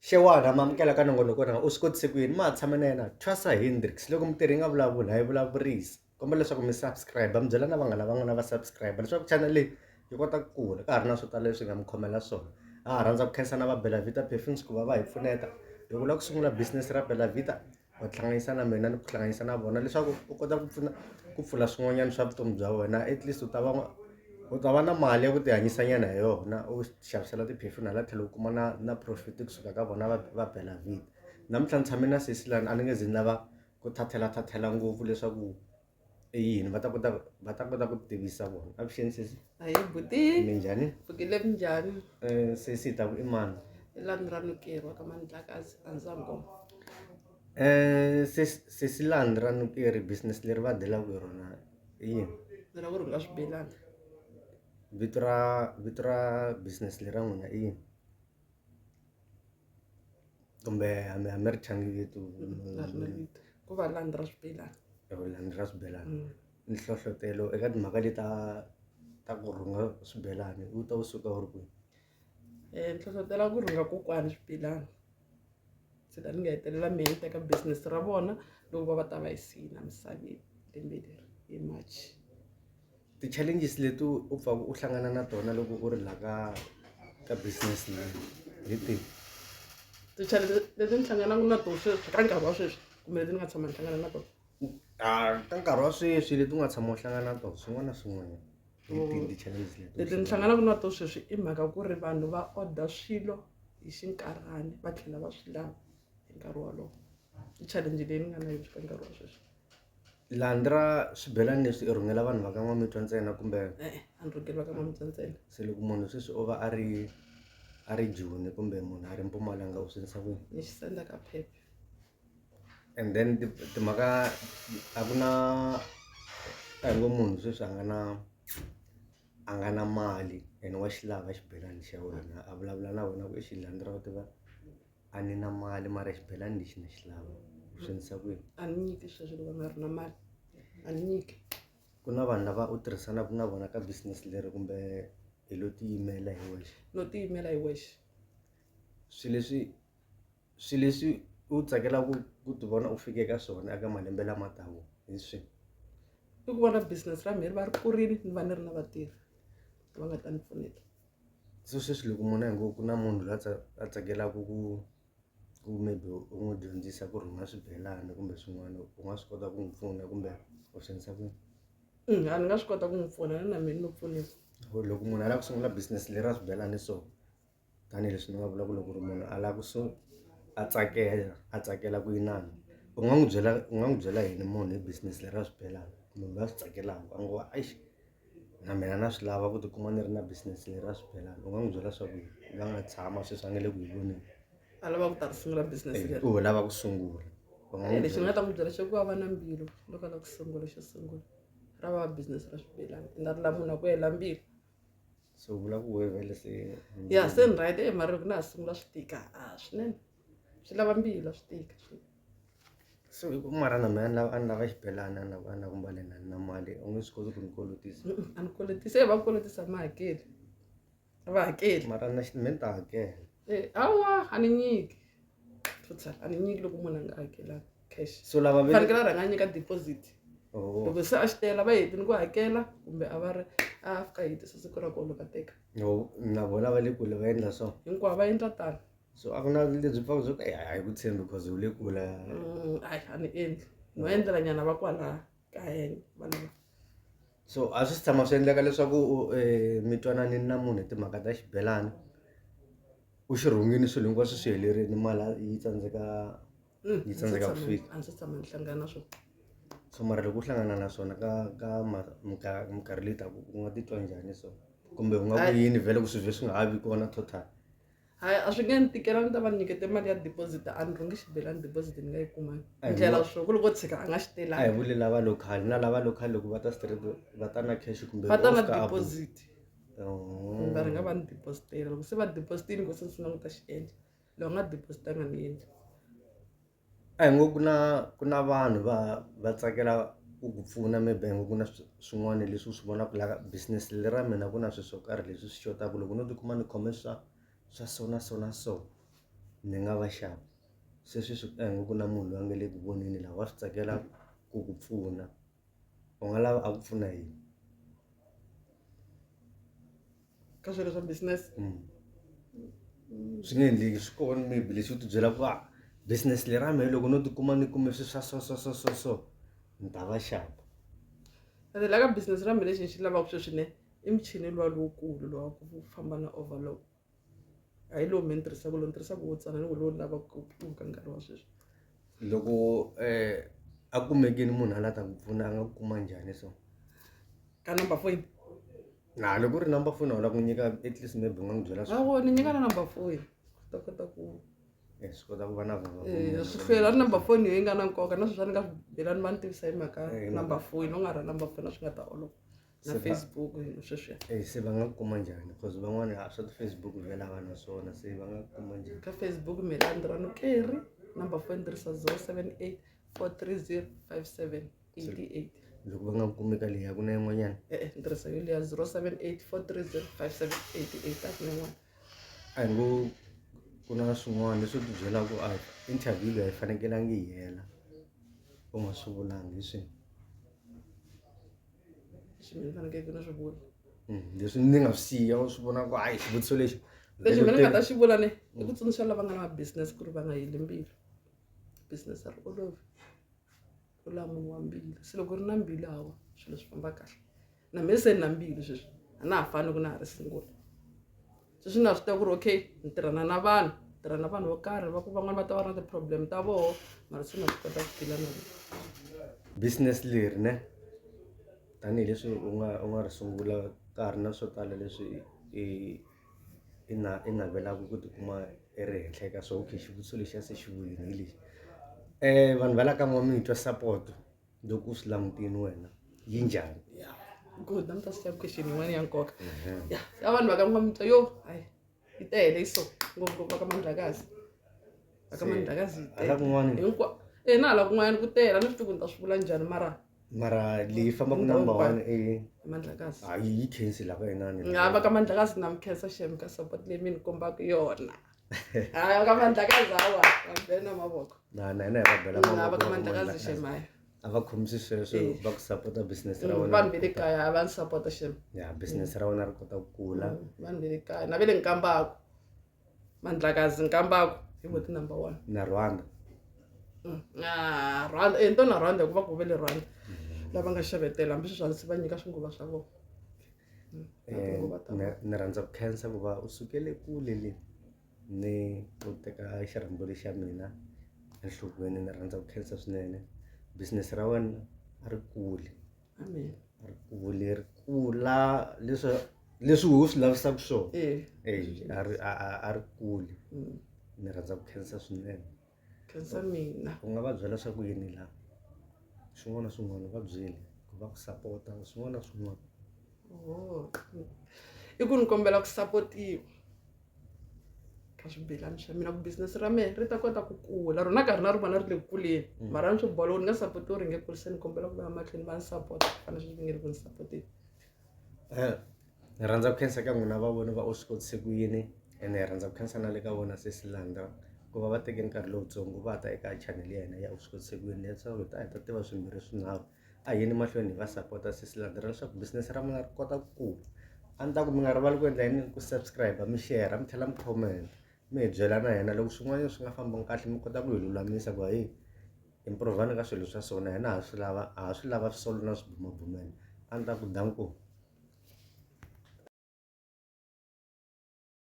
xewani ma amukela ka nongonoko na u swi kotise ku yini ma ha tshame na yena Thwasa Hendrix loko mutirhi nga vulavula hi vulavurisi kombela leswaku mi subscribe mi byela na vanghana va n'wina va subscribe leswaku channel leyi yi kota ku kula ka ha ri na swo tala leswi nga mi khomela swona a ha rhandza ku khensa na va Bella Vita Perfumes ku va hi pfuneta loko u lava ku sungula business ra Bella Vita u tihlanganisa na mina ni ku hlanganisa na vona leswaku u kota ku pfuna ku pfula swin'wanyana swa vutomi bya wena at least u ta va na mali ya ku tihanyisa nyana hi yona u xavisela ti-perfume hala tlhelo u kuma na profit kusuka ka vona va Bella Vita namuntlha ni tshame na sesi lani a ni nge zi ni lava ku thathela ngopfu leswaku i yini va ta kota ku tivisa vona avuxeni sesi Ahee buti, minjhani pfukile minjhani? sesi ta ku i mani I lani ra Nukeri ka Mandlakazi a Ndzangoma. sesi lani ra Nukeri business leri va delaka hi rona i yini Ni lava ku rhunga swibelani. vito ra business leri ra n'wina i yini kumbe hambi ri changi vito A ri na vito. Ku va lani ra swibelani. lani ra swibelani nhlohlotelo eka timhaka leti ta ku rhunga swibelani u ta wu suka wu ri kwihi Ni hlohlotela ku rhunga kokwani swibelani. Se ta ni nga hetelela mehe ni teka business ra vona loko va ta va hi siyile misaveni lembe leri hi March. ti-challenges leti u pfaka u hlangana na tona loko u ri laha ka business leyi hi tihi Ti-challenge leti ni hlanganaka na tona sweswi ka nkarhi wa sweswi kumbe leti ni nga tshama ni hlangana na tona. ka nkarhi wa sweswi leti u nga tshama u hlangana na tona swin'wana na swin'wana hi tihi ti-challenges Leti ni hlanganaka na tona sweswi i mhaka ku ri vanhu va order swilo hi xinkarhana va tlhela va swi lava hi nkarhi wolowo. I challenge leyi ni nga na yona ka nkarhi wa sweswi. landi ra swibelani leswi i rhungela vanhu va ka Nwamitwa ntsena kumbe A ni rhungeli va ka Nwamitwa ntsena. se loko munhu sweswi o va a ri Joni kumbe munhu a ri Mpumalanga u swendlisa ku yini Ni xi senda ka Pep. and then timhaka a ku na a hi ngo munhu sweswi a nga na mali and wa xi lava xibelani xa wena a vulavula na wena ku i xilandi ra tiva a ni na mali mara xibelani lexi na xi lava u swendlisa ku yini A ni nyiki sweswo loko nga ri na mali. A ni nyiki. ku na vanhu lava u tirhisanaka na vona ka business leri kumbe hi lo tiyimela hi wexe No tiyimela hi wexe. swi leswi u tsakelaka ku ti vona u fike ka swona eka malembe lama taku hi swi I ku vona business ra mehe ri va ri kurile ni va ni ri na vatirhi va nga ta ni pfuneta. so sweswi loko munhu a hi ngo ku na munhu loyi a tsakelaka ku maybe u n'wi dyondzisa ku rhunga swibelani kumbe swin'wana u nga swi kota ku n'wi pfuna kumbe u swendlisa ku A ni nga swi kota ku n'wi pfuna na mina no pfuneka. loko munhu a lava ku sungula business leri ra swibelani so tanihileswi ni nga vula ku loko ri munhu a lava ku a tsakela ku inana u nga n'wi byela yini munhu hi business leri ra swibelani munhu loyi a swi tsakelaka a ngo aish na mina na swi lava ku tikuma ni ri na business leri ra swibelani u nga n'wi byela swaku va nga tshama sweswi a nga le ku hi voneni A lava ku ta ri sungula business leri. u lava ku sungula Lexi ni nga ta n'wi byela xo ku va na mbilu loko a lava ku sungula xo sungula. Ra va business ra swibelani ende ri lava munhu a ku hela mbilu. so u vula ku wehe vhele se Ya se ni right mara loko na ha sungula swi tika swinene. Swi lava mbilu a swi tika. so mara na mina a ni lava xibelani a ni ku mbaleni a ni na mali u nge swi koti ku ni kolotisa A ni kolotisa va kolotisa ma hakeli. Va hakeli. mara na me ni ta hakela Hawa a ni nyiki. Total a ni nyiki loko munhu a nga hakelanga cash. so lava Fanekele a rhanga a nyika deposit. oh Loko se a xi tela va hetini ku hakela kumbe a va ri a fika hetisa siku ra kona loko a teka. na vona va le kule va endla so Hinkwavo va endla tano. so a ku na lebyi pfaka byo a hi ku tshembi because u le kule A ni endli no endlela nyana va kwala kaya valava. so a swi tshama swi endleka leswaku mi twananini na munhu hi timhaka ta xibelani u xi rhungini swilo hinkwaswo swi helerile mali yi tsandzeka ku fika A ndzi se tshama ni hlangana na swona. so mara loko u hlangana na swona ka minkarhi leyi taka u nga titwa njhani so kumbe u nga ku yini vhele ku swi vhe swi nga ha vi kona total Hayi a swi nge ni tikela ni ta va ni nyikete mali ya deposit a ni rhungi xibelani deposit ni nga yi kumangi. Ndlela swo ku loko tshika a nga xi a hi telanga. vuli lava local na lava local loko va ta straight va ta na cash kumbe Va ta na off ka app. deposit. Va ri nga va ni depositela loko se va depositini ku se ni sungula ku ta xi endla. Loko nga depositanga ni endli. A hi ngo ku na vanhu va tsakela ku ku pfuna maybe a hi ngo ku na swin'wana leswi u swi vonaka laha business leri ra mina ku na swilo swo karhi leswi swi xotaka loko no tikuma ni khome swa so na so na so ni nga va xava se swi ta hi ku na munhu loyi a nga le ku voneni laha wa swi tsakela ku ku pfuna u nga lava a ku pfuna yini ka swilo swa business swi nge endleki swi kona maybe leswi u ti byela ku business lera mehe loko no tikuma ni kume swi swa so ni ta va xava ende la ka business ra mina lexi ni xi lavaka sweswi ne i michini luwa lowukulu lowa ku famba na overload a hi lowu mi ni tirhisaka lowu ni tirhisaka wo tsana ni lowu ni lavaka ku ka nkarhi wa sweswi loko a kumekeni munhu a la ta ku pfuna a nga ku kuma njhani so ka number phone loko ku ri number phone a wu la ku nyika at least maybe u nga n'wi byela hawo ni nyika na number phone ta kota ku swi kota ku va na swi hlwela ri number phone yi nga na nkoka na sweswi swa ni nga bela ni va ni tivisa hi mhaka number phone u nga ri number phone swi nga ta olova na Facebook sweswiya se va nga kuma njhani because van'wana swa ti-Facebook vhela va na swona se va nga kuma njhani ka Facebook mina ni tirha no keri number phone tirhisa 078 430 5788 loko va nga kumeka leyi ya ku na yin'wanyana ni tirhisa yo leya 078 430 5788 a ku na yin'wana a hi ngo ku na swin'wana leswi ti byela ku interview leyi yi fanekelangi yi hela u nga swi vulangi hi swini leswi mina ni fanekele na swi vula leswi ni nga swi siya u swi vona ku xivutiso lexi lexi mina ni nga ta xi vula ni i ku tsundzuxa lava nga na ma-business ku ri va nga heli mbilu business a ri olovi u lava munhu wa mbilu se loko ri na mbilu hawa swilo swi famba kahle na mina se ni na mbilu sweswi a na ha fani ku na ha ri sungula sweswi na swi tiva ku ri okay ni tirhana na vanhu tirha na vanhu vo karhi va ku van'wana va ta va na ti-problem ta voho mara se na swi kota ku dila na business leri ne tanihileswi u nga ri sungula ka ha ri na swo tala leswi i navelaka ku tikuma i ri henhla eka swo okay xivutiso lexi a se xi vulini hi lexi vanhu va la ka n'wa mi twa support loko u swi langutini wena yi njhani good a ni ta swi question yin'wana ya nkoka ya vanhu va ka n'wa mitwa yo hayi yi tele so ngopfungopfu va ka Mandlakazi va ka Mandlakazi hala kun'wana na hala kun'wanyana ku tele a ni swi tivi ku ni ta swi vula njhani mara leyi fambaka number 1 Mandlakazi yi cancel ka inani nga va ka Mandlakazi na mi khensa shem ka support leyi mi ni kombaka yona hayi ka Mandlakazi hawa va bela mavoko na hina hi va bela mavoko va ka Mandlakazi shem hayi a va khomisi sweswo va ku support business ra wena vanhu ve le kaya va ni support shem business ra wena ri kota ku kula vanhu ve le kaya na ve le Nkambako Mandlakazi Nkambako hi vo ti number 1 na Rwanda Rwanda nto na Rwanda ku va ku ve le Rwanda lava nga xavetela hambi sweswi se va nyika swinguva swa vona ni rhandza ku khensa ku va u sukele kule le ni u teka xirhambo xa mina enhlokweni ni rhandza ku khensa swinene business ra wena a ri kuli amen a ri kuli ri kula leswi u swi lavisaka swona a ri kuli ni rhandza ku khensa swinene khensa mina u nga va byela swa ku yini laha swin'wana na swin'wana va byeli ku va ku sapota swin'wana na swin'wana i ku ni kombela ku sapotiwa ka swibelani swa mina ku business ra mehe ri ta kota ku kula rona nkarhi na rin'wana ri le kuleni mara ni swi bola ni nga sapotiwa ri nge kuli se ni kombela ku va mahlweni va ni support fana sweswi nge ri ku ni sapotiwa ni rhandza ku khensa ka n'wina va vona va u swi kotise ku yini ene hi rhandza ku khensa na le ka vona Sesilanda ku va va teke nkarhi lowutsongo va ta eka channel ya hina ya u swi kotise ku yini leswaku hi ta tiva swimbirhi swinharhu a yini mahlweni hi va support Sesilanda leswaku business ra mina ri kota ku kula a ni ta ku mi nga rivali ku endla yini ku subscribe mi share mi tlhela mi comment mi hi byela na hina loko swin'wana swi nga fambangi kahle mi kota ku hi lulamisa ku hi improve ka swilo swa swona hina ha swi lava swi solve na swibumabumela a ni ta ku danko